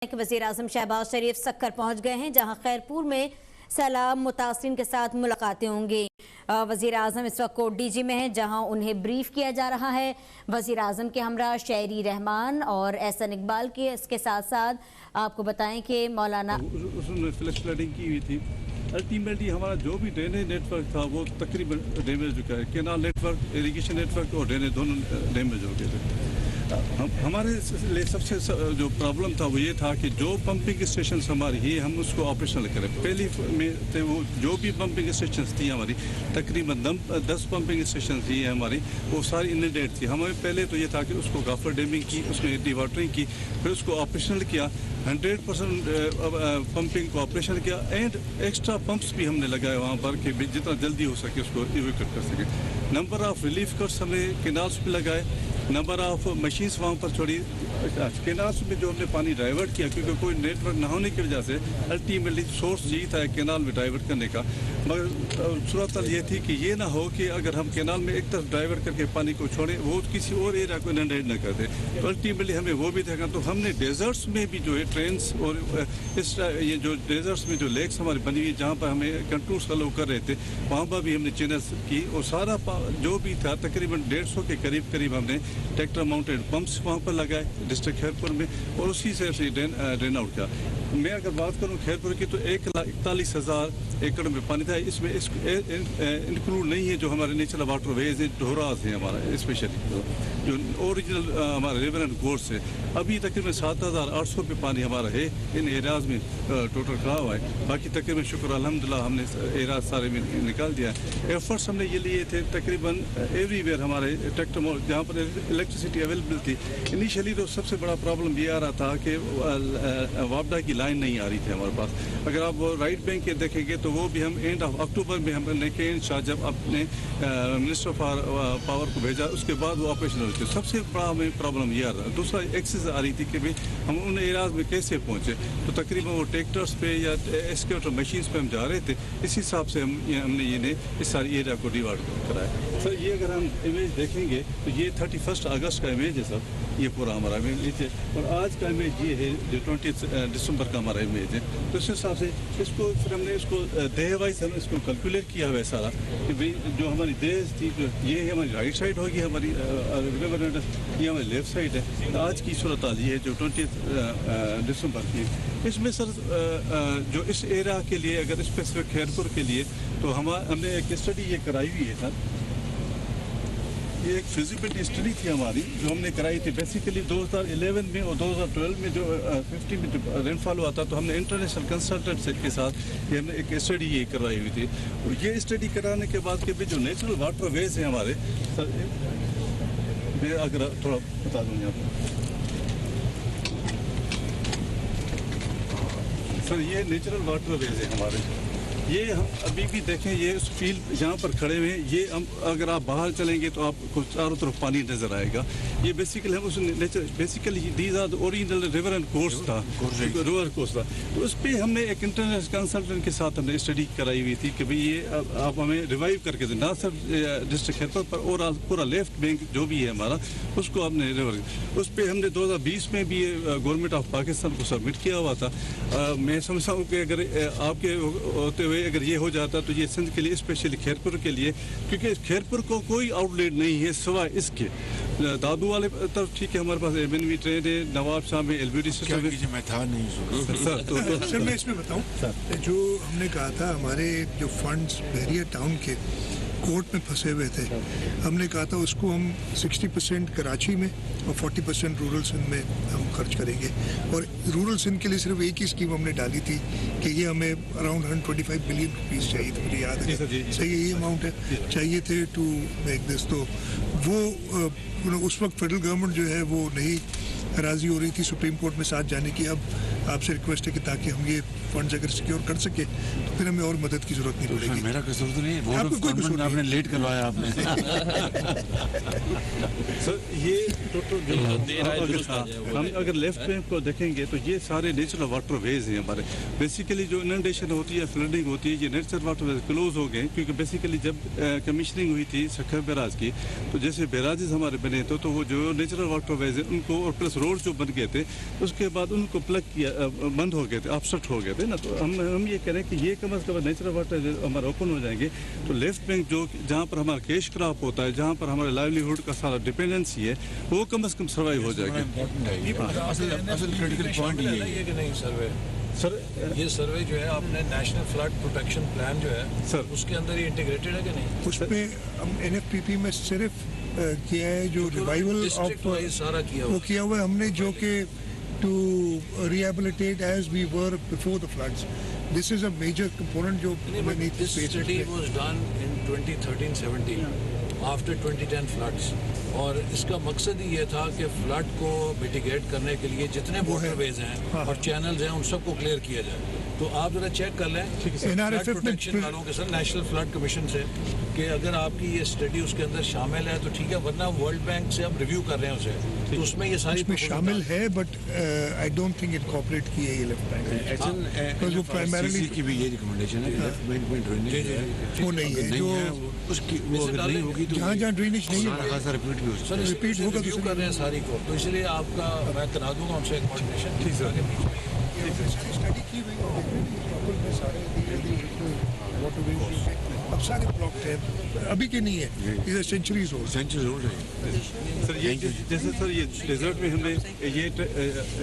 وزیر اعظم شہباز شریف سکر پہنچ گئے ہیں جہاں خیرپور میں سیلاب متاثرین کے ساتھ ملاقاتیں ہوں گی۔ وزیر اعظم اس وقت کوٹ ڈی جی میں ہیں جہاں انہیں بریف کیا جا رہا ہے۔ وزیر اعظم کے ہمراہ شہری رحمان اور احسن اقبال کے اس کے ساتھ ساتھ آپ کو بتائیں کہ مولانا اس نے فلیش فلڈنگ کی ہوئی تھی۔ الٹیمیٹلی ہمارا جو بھی ڈرینیج نیٹ ورک تھا وہ تقریباً ڈیمیج ہو گیا ہے۔ Canal network, irrigation network اور ڈرینیج دونوں ڈیمیج ہو گئے تھے۔ ہمارے لیے سب سے جو پرابلم تھا وہ یہ تھا کہ جو پمپنگ اسٹیشنز ہماری یہ ہم اس کو آپریشنل کریں۔ پہلی میں تھے وہ جو بھی پمپنگ اسٹیشنز تھی ہماری تقریباً 10 پمپنگ اسٹیشن تھی ہماری، وہ ساری انڈیٹ تھی۔ ہمیں پہلے تو یہ تھا کہ اس کو غافر ڈیمنگ کی، اس میں ڈی واٹرنگ کی، پھر اس کو آپریشنل کیا، 100% پمپنگ کو آپریشن کیا، اینڈ ایکسٹرا پمپس بھی ہم نے لگائے وہاں پر کہ جتنا جلدی ہو سکے اس کو ایویکویٹ کر سکے۔ نمبر آف ریلیف کٹس ہم نے کینالس پہ لگائے، نمبر آف مشینس وہاں پر چھوڑی۔ کینالس میں جو ہم نے پانی ڈائیورٹ کیا کیونکہ کوئی نیٹ ورک نہ ہونے کی وجہ سے الٹیمیٹلی سورس یہی تھا کینال میں ڈائیورٹ کرنے کا، مگر صورتحال یہ تھی کہ یہ نہ ہو کہ اگر ہم کینال میں ایک طرف ڈائیورٹ کر کے پانی کو چھوڑیں وہ کسی اور ایریا کو انڈیٹ نہ کر دے، تو الٹیمیٹلی ہمیں وہ بھی دیکھا۔ تو ہم نے ڈیزرٹس میں بھی جو ہے ٹرینس اور اس یہ جو ڈیزرٹس میں جو لیکس ہماری بنی ہوئی جہاں پر ہمیں کنٹرولس فالو کر رہے تھے وہاں پر بھی ہم نے چینلز کی، اور سارا جو بھی تھا تقریباً 150 کے قریب ہم نے ٹریکٹر ماؤنٹیڈ پمپس وہاں پر لگائے ڈسٹرکٹ خیرپور میں، اور اسی سے ڈرین آؤٹ کیا۔ میں اگر بات کروں خیرپور کی تو 1,41,000 ایکڑ میں پانی تھا۔ اس میں انکلوڈ نہیں ہے جو ہمارے نیچرل واٹر ویز ہیں، ڈھوراز ہیں ہمارا اسپیشلی جو اوریجنل ہمارا ریور اینڈ گورس ہے۔ ابھی تقریباً 7,800 پہ پانی ہمارا ہے ان ایریاز میں ٹوٹل کھڑا ہوا ہے۔ باقی تقریباً شکر الحمدللہ ہم نے ایریاز سارے میں نکال دیا ہے۔ ایفرٹس ہم نے یہ لیے تھے تقریباً ایوری ویئر ہمارے ٹریکٹر جہاں پر الیکٹریسٹی اویلیبل تھی۔ انیشلی تو سب سے بڑا پرابلم یہ آ رہا تھا کہ وابڈا کی لائن نہیں آ رہی تھی ہمارے پاس۔ اگر آپ رائٹ بینک کے دیکھیں گے تو وہ بھی ہم اینڈ آف اکتوبر میں ہم نے کے شاہ جب اپنے منسٹر فار پاور کو بھیجا اس کے بعد وہ آپریشن ہوئی تھی۔ سب سے بڑا ہمیں پرابلم یہ آ رہا ہے۔ دوسرا ایکسس آ رہی تھی کہ ہم ان ایریاز میں کیسے پہنچے، تو تقریباً وہ ٹریکٹرس پہ یا ایکسکیویٹر مشینس پہ ہم جا رہے تھے، اس حساب سے ہم نے یہ اس ساری ایریا کو ڈیوائڈ کرایا۔ سر یہ اگر ہم امیج دیکھیں گے تو یہ 31 اگست کا امیج ہے سر، یہ پورا ہمارا امیج ہے، اور آج کا امیج یہ ہے جو 20 دسمبر کا ہمارا امیج ہے۔ تو اس حساب سے اس کو پھر ہم نے اس کو دیہ وائز ہم اس کو کیلکولیٹ کیا ہوا ہے سارا کہ بھائی جو ہماری دیہ تھی یہ ہماری رائٹ سائڈ ہوگی، ہماری یہ ہماری لیفٹ سائڈ ہے۔ آج کی صورتحال یہ ہے جو 20 دسمبر کی۔ اس میں سر جو اس ایریا کے لیے اگر اسپیسیفک خیرپور کے لیے تو ہم نے ایک اسٹڈی یہ کرائی ہوئی ہے سر، یہ ایک فیزیبلٹی اسٹڈی تھی ہماری جو ہم نے کرائی تھی بیسیکلی 2011 میں اور 2012 میں جو 50 میں جو رین فال ہوا تھا، تو ہم نے انٹرنیشنل کنسلٹنٹ کے ساتھ یہ ہم نے ایک اسٹڈی یہ کرائی ہوئی تھی۔ اور یہ اسٹڈی کرانے کے بعد کہ جو نیچرل واٹر ویز ہیں ہمارے سر، میں اگر تھوڑا بتا دوں یہاں پر سر، یہ نیچرل واٹر ویز ہے ہمارے، یہ ہم ابھی بھی دیکھیں یہ اس فیلڈ جہاں پر کھڑے ہوئے ہیں، یہ ہم اگر آپ باہر چلیں گے تو آپ کو چاروں طرف پانی نظر آئے گا۔ یہ بیسیکلی ہم اس nature basically these are original river and course تھا، ریور کورس تھا، تو اس پہ ہم نے ایک انٹرنیشنل کنسلٹنٹ کے ساتھ ہم نے اسٹڈی کرائی ہوئی تھی کہ بھئی یہ آپ ہمیں ریوائیو کر کے دیں، نہ صرف ڈسٹرکٹ خیرپور پر اور پورا لیفٹ بینک جو بھی ہے ہمارا اس کو ہم نے ریور، اس پہ ہم نے 2020 میں بھی گورنمنٹ آف پاکستان کو سبمٹ کیا ہوا تھا۔ میں سمجھتا ہوں کہ اگر آپ کے ہوتے ہوئے اگر یہ ہو جاتا تو یہ سندھ کے لیے اسپیشلی خیرپور کے لیے، کیونکہ خیرپور کو کوئی آؤٹ لیٹ نہیں ہے سوائے اس کے دادو والے طرف ٹھیک ہے ہمارے پاس ایم این وی ٹرین ہے، نواب شاہ میں ایل بی ڈی سسٹم ہے۔ میں تھا نہیں سر، میں اس میں بتاؤں جو ہم نے کہا تھا ہمارے جو فنڈز بحریہ ٹاؤن کے کورٹ میں پھنسے ہوئے تھے، ہم نے کہا تھا اس کو ہم 60% کراچی میں اور 40% رورل سندھ میں ہم خرچ کریں گے، اور رورل سندھ کے لیے صرف ایک ہی اسکیم ہم نے ڈالی تھی کہ یہ ہمیں اراؤنڈ 125 بلین روپیز چاہیے تھے، مجھے یاد ہے صحیح یہی اماؤنٹ ہے چاہیے تھے ٹو میک دس۔ تو وہ اس وقت فیڈرل گورنمنٹ جو ہے وہ نہیں راضی ہو رہی تھی سپریم کورٹ میں ساتھ جانے کی۔ اب آپ سے ریکویسٹ ہے کہ تاکہ ہم یہ فنڈز اگر سیکیور کر سکے تو پھر ہمیں اور مدد کی ضرورت نہیں پڑے گی. میرا قصور تو نہیں ہے, آپ کو کوئی قصور آپ نے لیٹ کروایا آپ نے. سر یہ ہم اگر لیفٹ بینک کو دیکھیں گے تو یہ سارے نیچرل واٹر ویز ہیں ہمارے. بیسیکلی جو اننڈیشن ہوتی ہے, فلڈنگ ہوتی ہے, یہ نیچرل واٹر ویز کلوز ہو گئے کیونکہ بیسیکلی جب کمیشننگ ہوئی تھی سکھر بیراج کی تو جیسے بیراجز ہمارے بنے تو وہ جو نیچرل واٹر ویز ہیں ان کو اور پلس روڈ جو بن گئے تھے اس کے بعد ان کو پلگ کیا, بند ہو گئے تھے, آبسٹ ہو گئے تھے نا. تو ہم یہ کہہ رہے ہیں کہ یہ کم از کم نیچرل واٹر ہمارا اوپن ہو جائیں گے تو لیفٹ بینک جو جہاں پر ہمارا کیش کراپ ہوتا ہے, جہاں پر ہمارے لائیولیہوڈ کا سارا ڈپینڈنسی ہے, وہ کم از کم سروائیو ہو جائے گی. اصل کریٹیکل پوائنٹ یہ ہے کہ نہیں سروے سر یہ سروے جو ہے آپ نے نیشنل فلڈ پروٹیکشن پلان جو ہے سر اس کے اندر یہ انٹیگریٹڈ ہے کہ نہیں؟ اس میں ہم NFPP میں صرف کیا ہے جو ریوائول آف سارا کیا وہ کیا ہوا ہے ہم نے, جو کہ to rehabilitate as we were before the floods. This is a major component جو This study was done in 2013-17 after 2010 floods اور اس کا مقصد ہی یہ تھا کہ فلڈ کو میٹیگیٹ کرنے کے لیے جتنے واٹر ویز ہیں اور چینلز ہیں ان سب کو کلیئر کیا جائے. تو آپ ذرا چیک کر لیں فلڈ پروٹیکشن والوں کے سر نیشنل فلڈ کمیشن سے کہ اگر آپ کی یہ اسٹڈی اس کے اندر شامل ہے تو ٹھیک ہے, ورنہ ورلڈ بینک سے آپ ریویو کر رہے ہیں اسے تو اس میں یہ ساری شامل ہے but I don't think incorporate کی ہے یہ لیفٹ بینک. وہ پرائمرلی کی بھی یہ ریکمنڈیشن ہے کہ لیفٹ بینک میں ڈرینیج وہ نہیں ہے جو اس کی وہ اگر نہیں ہوگی تو جہاں جہاں ڈرینیج نہیں ہے خاصا ریپیٹ بھی ہو سکتا سر ہے. ریپیٹ ہوگا ریویو کر رہے ہیں ساری کو, تو اس لیے آپ کا میں کرا دوں گا ان سے ایک کوآرڈینیشن. ٹھیک اسٹڈی کی ہوئی ہے سارے واٹر ویز اب سارے بلاکڈ ہیں, ابھی کے نہیں ہے, یہ سینچریز ہو سینچری ضرور ہے. سر یہ جیسے سر یہ ڈیزرٹ میں ہم نے یہ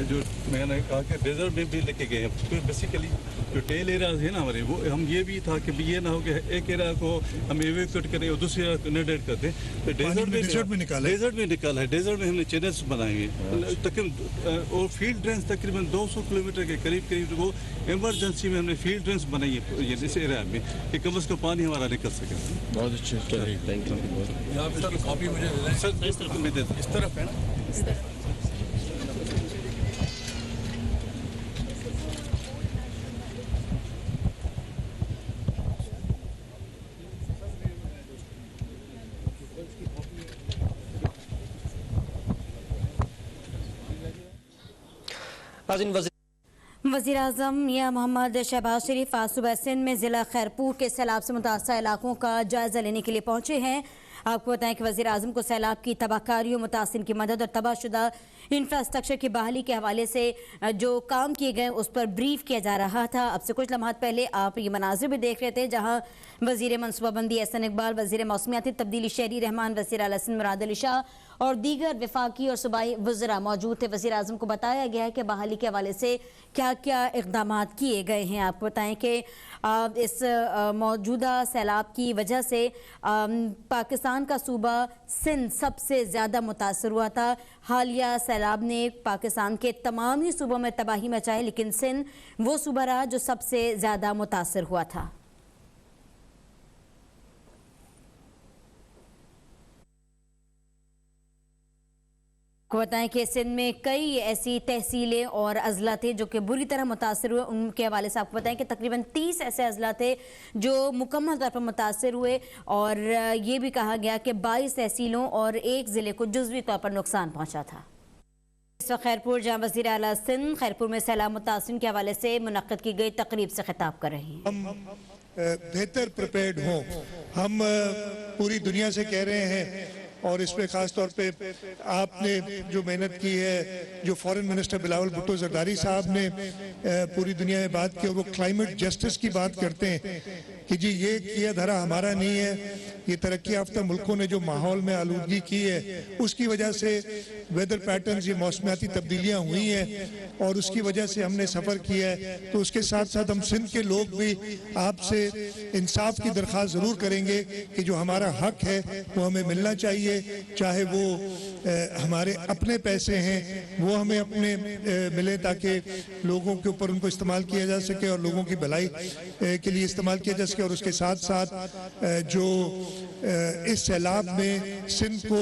جو میں نے کہا کہ ڈیزرٹ میں بھی لے کے گئے ہیں. بیسیکلی جو ٹیل ایریاز ہیں نا ہمارے, وہ ہم یہ بھی تھا کہ یہ نہ ہو کہ ایک ایریا کو ہم ایویکویٹ کریں اور دوسرے ایریا کو انڈیٹ کرتے ہیں. تو ڈیزرٹ میں نکالا ہے. ڈیزرٹ میں ہم نے چینلس بنائے ہوئے تقریباً اور فیلڈ ڈرینس تقریباً 200 کلومیٹر کے قریب وہ ایمرجنسی میں ہم نے فیلڈ ڈرینس بنائی ہے اس ایریا میں کہ کم از کم پانی ہمارا نکل سکے. بہت اچھے تھینک یو. آپ اس کی کاپی مجھے دے دیں سر میں دیتا ہوں. اس طرف ہے نا. وزیر اعظم میاں محمد شہباز شریف آج صبح سندھ میں ضلع خیرپور کے سیلاب سے متاثرہ علاقوں کا جائزہ لینے کے لیے پہنچے ہیں. آپ کو بتائیں کہ وزیر اعظم کو سیلاب کی تباہ کاریوں, متاثرین کی مدد اور تباہ شدہ انفراسٹرکچر کی بحالی کے حوالے سے جو کام کیے گئے اس پر بریف کیا جا رہا تھا. اب سے کچھ لمحات پہلے آپ یہ مناظر بھی دیکھ رہے تھے جہاں وزیر منصوبہ بندی احسن اقبال, وزیر موسمیاتی تبدیلی شہری رحمان, وزیر اعلیٰ سندھ مراد علی شاہ اور دیگر وفاقی اور صوبائی وزراء موجود تھے. وزیر اعظم کو بتایا گیا ہے کہ بحالی کے حوالے سے کیا کیا اقدامات کیے گئے ہیں. آپ کو بتائیں کہ اس موجودہ سیلاب کی وجہ سے پاکستان کا صوبہ سندھ سب سے زیادہ متاثر ہوا تھا. حالیہ سیلاب نے پاکستان کے تمام ہی صوبوں میں تباہی مچائی, لیکن سندھ وہ صوبہ رہا جو سب سے زیادہ متاثر ہوا تھا. کو بتائیں کہ سندھ میں کئی ایسی تحصیلیں اور اضلاع تھے جو کہ بری طرح متاثر ہوئے. ان کے حوالے سے آپ کو بتائیں کہ تقریباً 30 ایسے اضلاع تھے جو مکمل طور پر متاثر ہوئے اور یہ بھی کہا گیا کہ 22 تحصیلوں اور ایک ضلع کو جزوی طور پر نقصان پہنچا تھا. اس وقت خیرپور جہاں وزیر اعلیٰ سندھ خیرپور میں سیلاب متاثرین کے حوالے سے منعقد کی گئی تقریب سے خطاب کر رہے ہیں. ہم بہتر پریپیئرڈ ہوں. ہم پوری دنیا سے کہہ رہے ہیں اور اس پہ خاص طور پہ آپ نے جو محنت کی ہے, جو فورن منسٹر بلاول بھٹو زرداری صاحب نے پوری دنیا میں بات کی, وہ کلائمیٹ جسٹس کی بات کرتے ہیں کہ جی یہ کیا دھرا ہمارا نہیں ہے, یہ ترقی یافتہ ملکوں نے جو ماحول میں آلودگی کی ہے اس کی وجہ سے ویدر پیٹرنز, یہ موسمیاتی تبدیلیاں ہوئی ہیں اور اس کی وجہ سے ہم نے سفر کیا ہے. تو اس کے ساتھ ساتھ ہم سندھ کے لوگ بھی آپ سے انصاف کی درخواست ضرور کریں گے کہ جو ہمارا حق ہے وہ ہمیں ملنا چاہیے, چاہے وہ ہمارے اپنے پیسے ہیں وہ ہمیں اپنے ملے تاکہ لوگوں کے اوپر ان کو استعمال کیا جا سکے اور لوگوں کی بھلائی کے لیے استعمال کیا جا سکے. اور اس کے ساتھ ساتھ جو اس سیلاب میں سندھ کو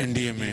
NDMA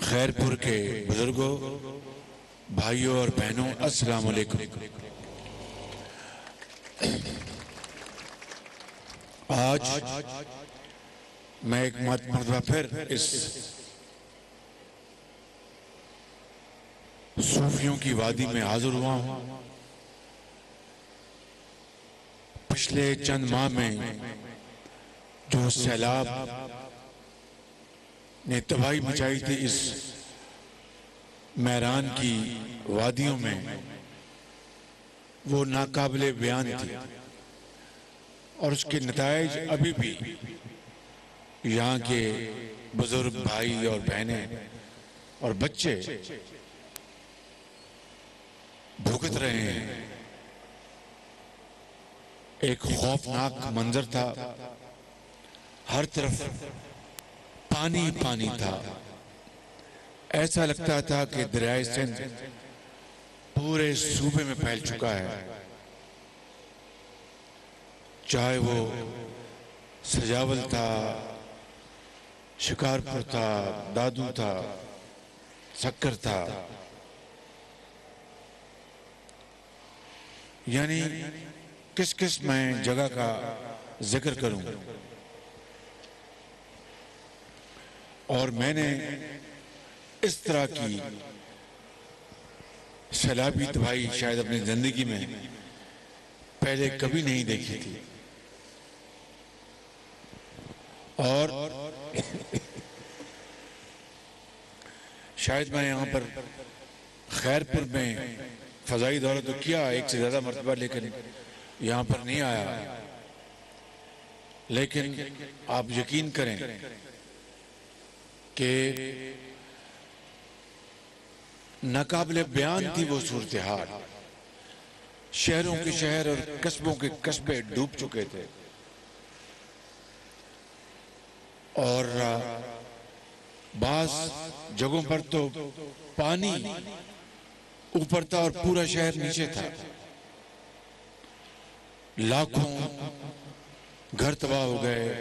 خیرپور کے بزرگوں، بھائیوں اور بہنوں، السلام علیکم۔ آج میں ایک مرتبہ پھر اس صوفیوں کی وادی میں حاضر ہوا ہوں۔ پچھلے چند ماہ میں جو سیلاب نے تباہی مچائی تھی اس میران کی وادیوں میں، وہ ناقابل بیان تھی، اور اس کے نتائج ابھی بھی یہاں کے بزرگ بھائی اور بہنیں اور بچے بھگت رہے ہیں۔ ایک خوفناک منظر تھا، ہر طرف پانی پانی تھا، ایسا لگتا تھا کہ دریائے سندھ پورے صوبے میں پھیل چکا ہے، چاہے وہ سجاول تھا، شکارپور تھا، دادو تھا، سکر تھا، یعنی کس کس میں جگہ کا ذکر کروں۔ اور میں نے اس طرح کی سیلابی تباہی شاید اپنی زندگی میں پہلے کبھی نہیں دیکھی تھی، اور شاید میں یہاں پر خیرپور میں فضائی دورہ تو کیا ایک سے زیادہ مرتبہ، لیکن یہاں پر نہیں آیا۔ لیکن آپ یقین کریں کہ ناقابل بیان تھی وہ صورتحال، شہروں کے شہر اور قصبوں کے قصبے ڈوب چکے تھے، اور بعض جگہوں پر تو پانی اوپر تھا اور پورا شہر نیچے تھا، لاکھوں گھر تباہ ہو گئے،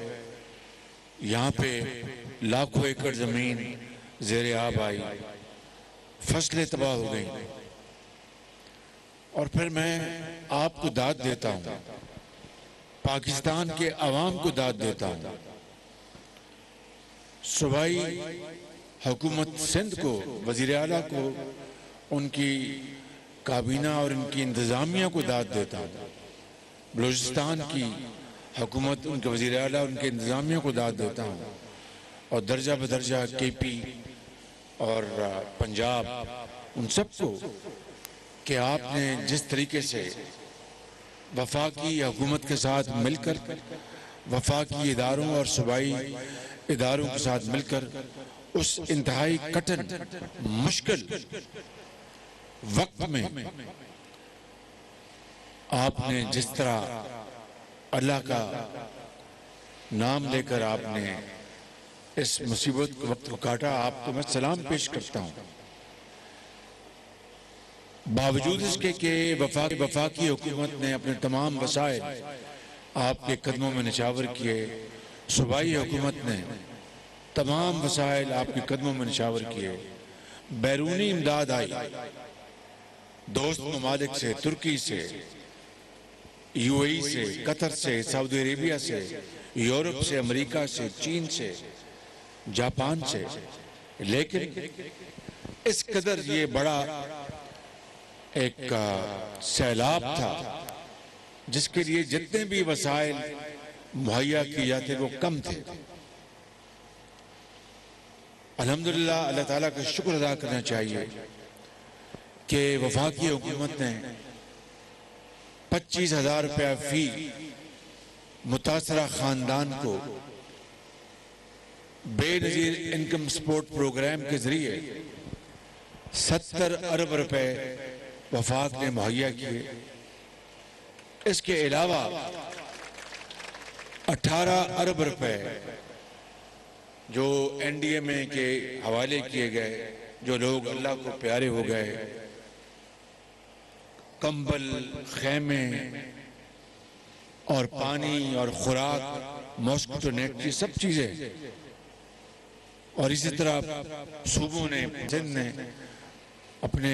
یہاں پہ لاکھوں ایکڑ زمین زیر آب آئی، فصلیں تباہ ہو گئیں۔ اور پھر میں آپ کو داد دیتا ہوں، پاکستان کے عوام کو داد دیتا ہوں، صوبائی حکومت سندھ کو، وزیر اعلیٰ کو، ان کی کابینہ اور ان کی انتظامیہ کو داد دیتا ہوں، بلوچستان کی حکومت، ان کے وزیر اعلیٰ، ان کے انتظامیہ کو داد دیتا ہوں، اور درجہ بدرجہ کے پی اور پنجاب، ان سب کو، کہ آپ نے جس طریقے سے وفاقی حکومت کے ساتھ مل کر، وفاقی اداروں اور صوبائی اداروں کے ساتھ مل کر اس انتہائی کٹن مشکل وقت میں آپ نے جس طرح اللہ کا نام لے کر آپ نے اس مصیبت کے وقت کو کاٹا، آپ کو میں سلام پیش کرتا ہوں۔ باوجود اس کے کہ وفاقی حکومت نے اپنے تمام وسائل آپ کے قدموں میں نچھاور کیے، صوبائی حکومت نے تمام وسائل آپ کے قدموں میں نچھاور کیے، بیرونی امداد آئی دوست ممالک سے، ترکی سے، یو اے ای سے، قطر سے، سعودی عربیہ سے، یورپ سے، امریکہ سے، چین سے، جاپان سے، لیکن اس قدر یہ بڑا ایک سیلاب تھا جس کے لیے جتنے بھی وسائل مہیا کیے جاتے وہ کم تھے۔ الحمدللہ اللہ تعالیٰ کا شکر ادا کرنا چاہیے کہ وفاقی حکومت نے 25,000 روپیہ فی متاثرہ خاندان کو بے نظیر انکم سپورٹ پروگرام کے ذریعے 70 ارب روپے وفاق نے مہیا کیے۔ اس کے علاوہ 18 ارب روپے جو این ڈی ایم اے کے حوالے کیے گئے، جو لوگ اللہ کو پیارے ہو گئے، کمبل، خیمے اور پانی اور خوراک، ماسکیٹو نیٹ، یہ سب چیزیں اور اسی طرح صوبوں نے سندھ نے اپنے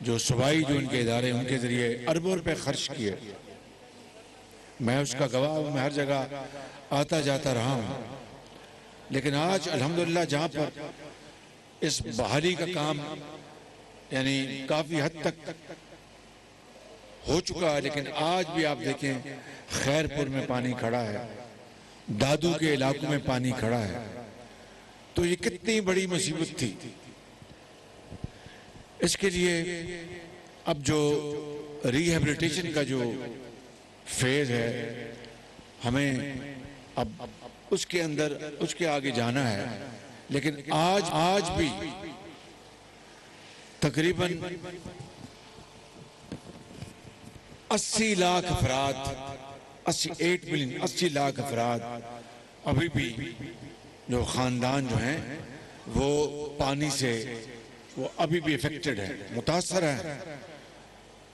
جو صوبائی جو ان کے ادارے ان کے ذریعے اربوں روپے خرچ کیے. میں اس کا گواہ ہوں, میں ہر جگہ آتا جاتا رہا ہوں. لیکن آج الحمدللہ جہاں پر اس بحالی کا کام یعنی کافی حد تک ہو چکا ہے, لیکن آج بھی آپ دیکھیں خیر پور میں پانی کھڑا ہے, دادو کے علاقوں میں پانی کھڑا ہے. تو یہ کتنی بڑی مصیبت تھی. اس کے لیے اب جو ریہیبلیٹیشن کا جو فیز ہے ہمیں اب اس کے اندر اس کے آگے جانا ہے. لیکن آج بھی تقریباً 80 لاکھ افراد 80 لاکھ افراد ابھی بھی جو خاندان جو ہیں وہ پانی سے وہ ابھی بھی افیکٹڈ ہیں, متاثر ہیں.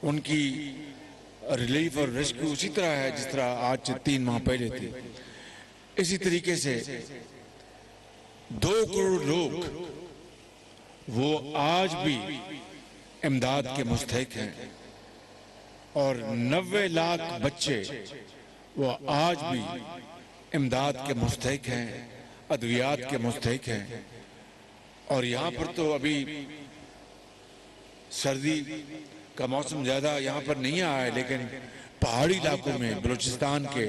ان کی ریلیف اور ریسکیو اسی طرح ہے جس طرح آج سے 3 ماہ پہلے تھی. اسی طریقے سے 2 کروڑ لوگ وہ آج بھی امداد کے مستحق ہیں, اور 90 لاکھ بچے وہ آج بھی امداد کے مستحق ہیں, ادویات کے مستحق ہیں. اور یہاں پر تو ابھی سردی کا موسم زیادہ یہاں پر نہیں آیا ہے, لیکن پہاڑی علاقوں میں بلوچستان کے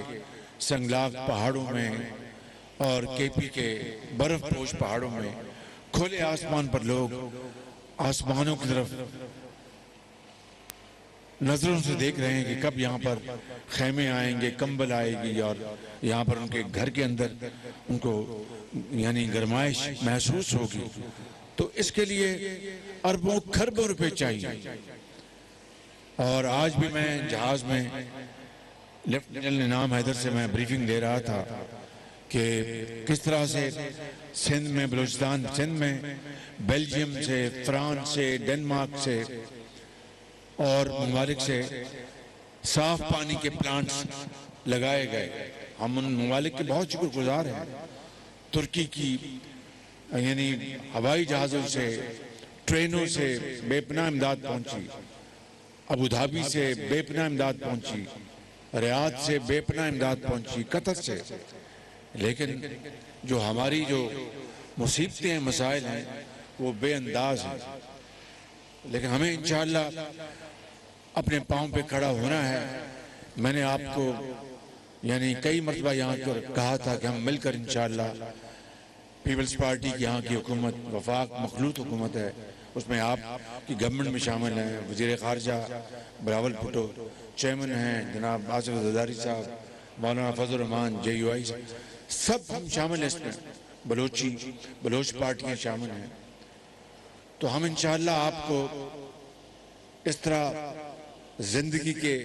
سنگلاگ پہاڑوں میں اور کے پی کے برف پوش پہاڑوں میں کھلے آسمان پر لوگ آسمانوں کی طرف نظروں سے دیکھ رہے ہیں کہ کب یہاں پر خیمے آئیں گے, کمبل آئے گی, اور یہاں پر ان کے گھر کے اندر ان کو یعنی گرمائش محسوس ہوگی. تو اس کے لیے اربوں کھربوں روپے چاہیے. اور آج بھی میں جہاز میں لیفٹیننٹ جنرل انعام حیدر سے میں بریفنگ دے رہا تھا کہ کس طرح سے سندھ میں بلوچستان سندھ میں بیلجیم سے, فرانس سے, ڈنمارک سے اور ممالک سے صاف پانی کے پلانٹس لگائے گئے. ہم ان ممالک کے بہت شکر گزار ہیں. ترکی کی یعنی ہوائی جہازوں سے, ٹرینوں سے بے پناہ امداد پہنچی, ابوظہبی سے بے پناہ امداد پہنچی, ریاض سے بے پناہ امداد پہنچی, قطر سے. لیکن جو ہماری جو مصیبتیں ہیں, مسائل ہیں, وہ بے انداز ہیں. لیکن ہمیں انشاءاللہ اپنے پاؤں پہ کھڑا ہونا ہے. میں نے آپ کو یعنی کئی مرتبہ یہاں پر کہا تھا کہ ہم مل کر انشاءاللہ پیپلز پارٹی کی یہاں کی حکومت وفاق مخلوط حکومت ہے, اس میں آپ کی گورنمنٹ میں شامل ہیں, وزیر خارجہ بلاول بھٹو چیئرمین ہیں, جناب آصف زرداری صاحب, مولانا فضل الرحمان JUI سب ہم شامل ہیں اس میں, بلوچ پارٹیاں شامل ہیں. تو ہم انشاءاللہ آپ کو اس طرح زندگی کے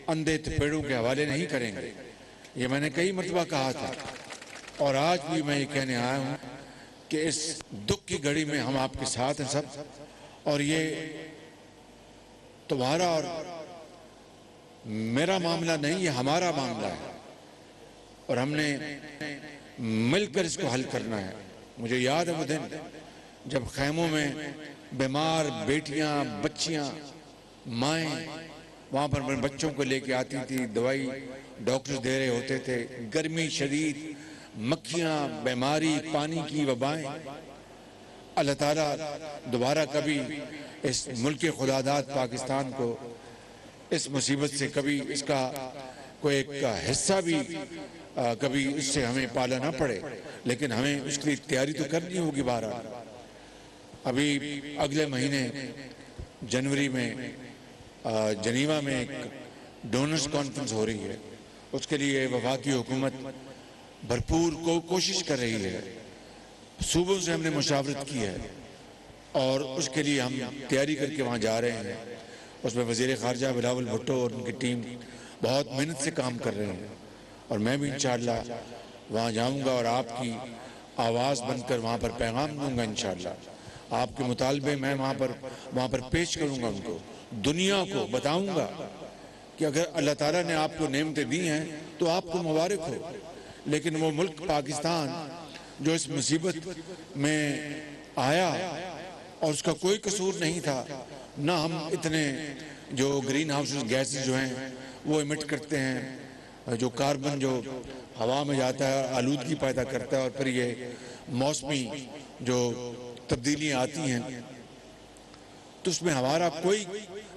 اندھے تپیڑوں کے حوالے نہیں کریں گے. یہ میں نے کئی مرتبہ کہا تھا, اور آج بھی میں یہ کہنے آیا ہوں کہ اس دکھ کی گھڑی میں ہم آپ کے ساتھ ہیں سب. اور یہ تمہارا اور میرا معاملہ نہیں, یہ ہمارا معاملہ ہے, اور ہم نے مل کر اس کو حل کرنا ہے. مجھے یاد ہے وہ دن جب خیموں میں بیمار بیٹیاں, بچیاں, مائیں وہاں پر بچوں کو لے کے آتی تھی, دوائی ڈاکٹر دے رہے ہوتے تھے, گرمی شدید, مکھیاں, بیماری, پانی کی وبائیں. اللہ تعالیٰ دوبارہ کبھی اس ملک خداداد پاکستان کو اس مصیبت سے کبھی اس کا کوئی ایک حصہ بھی کبھی اس سے ہمیں پالا نہ پڑے. لیکن ہمیں اس کی تیاری تو کرنی ہوگی. بہرحال ابھی اگلے مہینے جنوری میں جنیوا میں ایک ڈونرز کانفرنس ہو رہی ہے. اس کے لیے وفاقی حکومت بھرپور کوشش کر رہی ہے. صوبوں سے ہم نے مشاورت کی ہے اور اس کے لیے ہم تیاری کر کے وہاں جا رہے ہیں. اس میں وزیر خارجہ بلاول بھٹو اور ان کی ٹیم بہت محنت سے کام کر رہے ہیں, اور میں بھی انشاءاللہ وہاں جاؤں گا اور آپ کی آواز بن کر وہاں پر پیغام دوں گا. انشاءاللہ آپ کے مطالبے میں وہاں پر پیش کروں گا. ان کو دنیا کو بتاؤں گا کہ اگر اللہ تعالیٰ نے آپ کو نعمتیں دی ہیں تو آپ کو مبارک ہو, لیکن وہ ملک پاکستان جو اس مصیبت میں آیا اور اس کا کوئی قصور نہیں تھا، نہ ہم اتنے جو گرین ہاؤس گیسز جو ہیں وہ ایمٹ کرتے ہیں، جو کاربن جو ہوا میں جاتا ہے آلودگی پیدا کرتا ہے، اور پھر یہ موسمی جو تبدیلیاں آتی ہیں تو اس میں ہمارا کوئی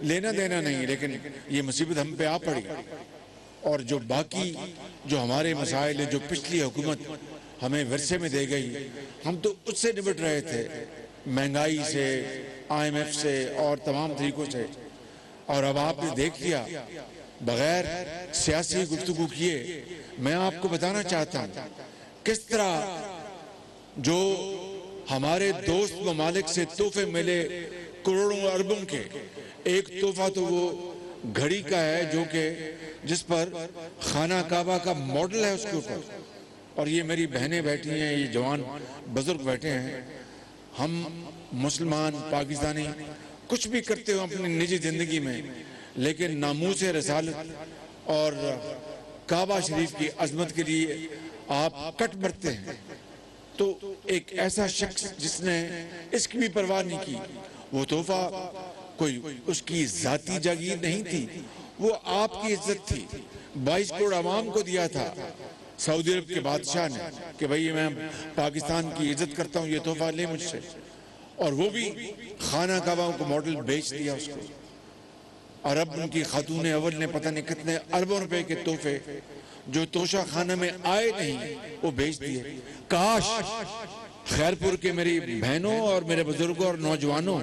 لینا دینا نہیں، لیکن یہ مصیبت ہم پہ آ پڑی، اور جو باقی جو ہمارے مسائل ہیں جو پچھلی حکومت ہمیں ورثے میں دے گئی، ہم تو اس سے نمٹ رہے تھے، مہنگائی سے، IMF سے اور تمام طریقوں سے، اور اب آپ نے دیکھ لیا بغیر سیاسی گفتگو کیے میں آپ کو بتانا چاہتا ہوں کس طرح جو ہمارے دوست ممالک سے تحفے ملے کروڑوں اربوں کے، ایک تحفہ تو وہ گھڑی کا ہے جو کہ جس پر خانہ کعبہ کا ماڈل ہے اس کے اوپر، اور یہ میری بہنیں بیٹھی ہیں، یہ جوان بزرگ بیٹھے ہیں، ہم مسلمان پاکستانی کچھ بھی کرتے ہو اپنی نجی زندگی میں، لیکن ناموس رسالت اور کعبہ شریف کی عظمت کے لیے آپ کٹ مرتے ہیں۔ تو ایک ایسا شخص جس نے اس کی بھی پرواہ نہیں کی، وہ تحفہ کوئی اس کی ذاتی جاگیر نہیں تھی، وہ آپ کی عزت تھی، 22 کروڑ عوام کو دیا تھا سعودی عرب کے بادشاہ نے کہ بھئی میں پاکستان کی عزت کرتا ہوں، یہ تحفہ لے مجھ سے، اور وہ بھی خانہ کعبہ کو ماڈل بیچ دیا اس کو، اور اب ان کی خاتون اول نے پتہ نہیں کتنے اربوں روپے کے تحفے جو توشہ خانہ میں آئے نہیں وہ بیچ دیے۔ کاش خیرپور کے میری بہنوں اور میرے بزرگوں اور نوجوانوں،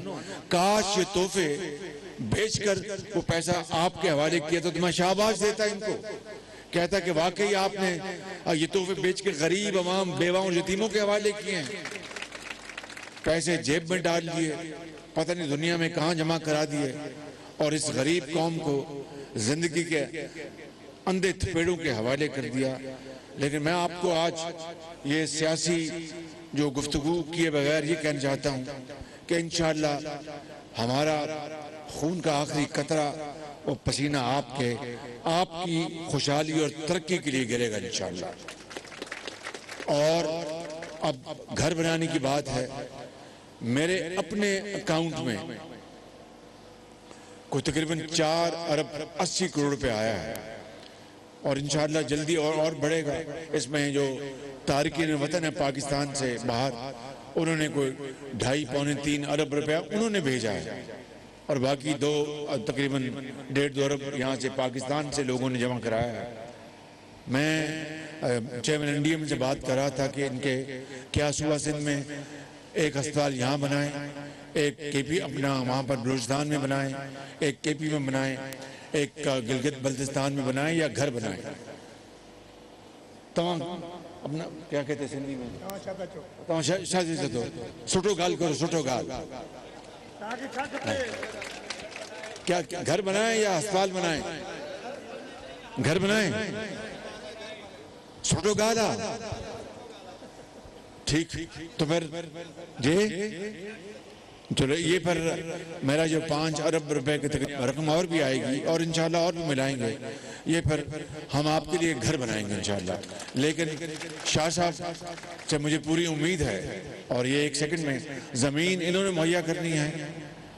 کاش یہ تحفے بیچ کر وہ پیسہ آپ کے حوالے کیا تو میں شاباش دیتا ان کو، کہتا کہ واقعی آپ نے یہ تحفے بیچ کے غریب عوام بیواؤں یتیموں کے حوالے کیے ہیں، پیسے جیب میں ڈال لیے، پتہ نہیں دنیا میں کہاں جمع کرا دیے، اور اس غریب قوم کو زندگی کے اندھے تھپیڑوں کے حوالے کر دیا۔ لیکن میں آپ کو آج یہ سیاسی جو گفتگو کیے بغیر یہ کہنا چاہتا ہوں کہ انشاءاللہ ہمارا خون کا آخری قطرہ وہ پسینہ آپ کی خوشحالی اور ترقی کے لیے گرے گا انشاءاللہ۔ اور اب گھر بنانے کی بات ہے، میرے اپنے اکاؤنٹ میں کوئی تقریباً 4 ارب 80 کروڑ روپے آیا ہے، اور انشاءاللہ جلدی اور بڑھے گا۔ اس میں جو تارکین وطن ہے پاکستان سے باہر، انہوں نے کوئی 2.5-3 ارب روپیہ انہوں نے بھیجا ہے، اور باقی تقریباً 1.5-2 ارب یہاں سے پاکستان سے لوگوں نے جمع کرایا ہے۔ میں چیئرمین NDM سے بات کر رہا تھا کہ ان کے کیا صوبہ سندھ میں ایک ہسپتال یہاں بنائیں، ایک KP اپنا وہاں پر بلوچستان میں بنائیں، ایک KP میں بنائیں، ایک گلگت بلتستان میں بنائیں، یا گھر بنائیں، تمام اپنا کیا کہتے ہیں سندھی میں تمام شادی سے تو سٹو گال کرو، سٹو گال کیا گھر بنائیں یا ہسپتال بنائیں؟ گھر بنائیں، سٹو گالا ٹھیک، تو پھر جی چلو یہ پر میرا جو 5 ارب روپے کی رقم اور بھی آئے گی، اور انشاءاللہ اور بھی ملائیں گے، یہ پھر ہم آپ کے لیے گھر بنائیں گے انشاءاللہ۔ لیکن شاہ صاحب سے مجھے پوری امید ہے، اور یہ 1 سیکنڈ میں زمین انہوں نے مہیا کرنی ہے،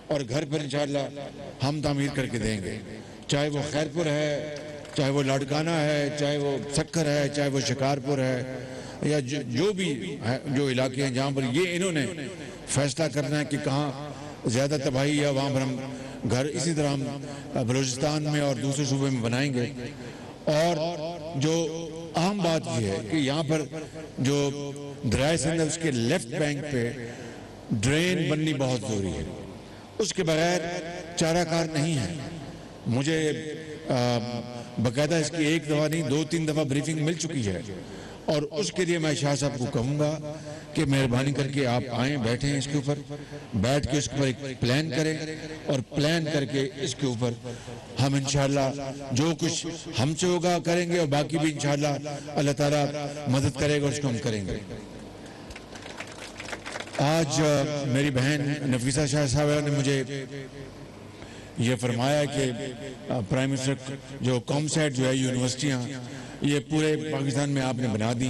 اور گھر پر انشاءاللہ ہم تعمیر کر کے دیں گے، چاہے وہ خیرپور ہے، چاہے وہ لاڑکانہ ہے، چاہے وہ سکھر ہے، چاہے وہ شکارپور ہے، یا جو بھی جو علاقے ہیں جہاں پر یہ انہوں نے فیصلہ کرنا ہے کہ کہاں زیادہ تباہی ہے، وہاں پر ہم گھر اسی طرح ہم بلوچستان میں اور دوسرے صوبے میں بنائیں گے۔ اور جو اہم بات یہ ہے کہ یہاں پر جو دریائے سندھ ہے اس کے لیفٹ بینک پہ ڈرین بننی بہت ضروری ہے، اس کے بغیر چارہ کار نہیں ہے۔ مجھے باقاعدہ اس کی 1 دفعہ نہیں 2-3 دفعہ بریفنگ مل چکی ہے، اور اس کے لیے میں شاہ صاحب کو کہوں گا کہ مہربانی کر کے آپ آئیں، بیٹھیں اس کے اوپر، بیٹھ کے اس کے اوپر ایک پلان کریں، اور پلان کر کے اس کے اوپر ہم انشاءاللہ جو کچھ ہم سے ہوگا کریں گے، اور باقی بھی انشاءاللہ اللہ تعالیٰ مدد کرے گا، اس کو ہم کریں گے۔ آج میری بہن نفیسہ شاہ صاحبہ نے مجھے یہ فرمایا کہ پرائم منسٹر جو کامسیٹ جو ہے یونیورسٹیاں یہ پورے پاکستان میں آپ نے بنا دی،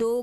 2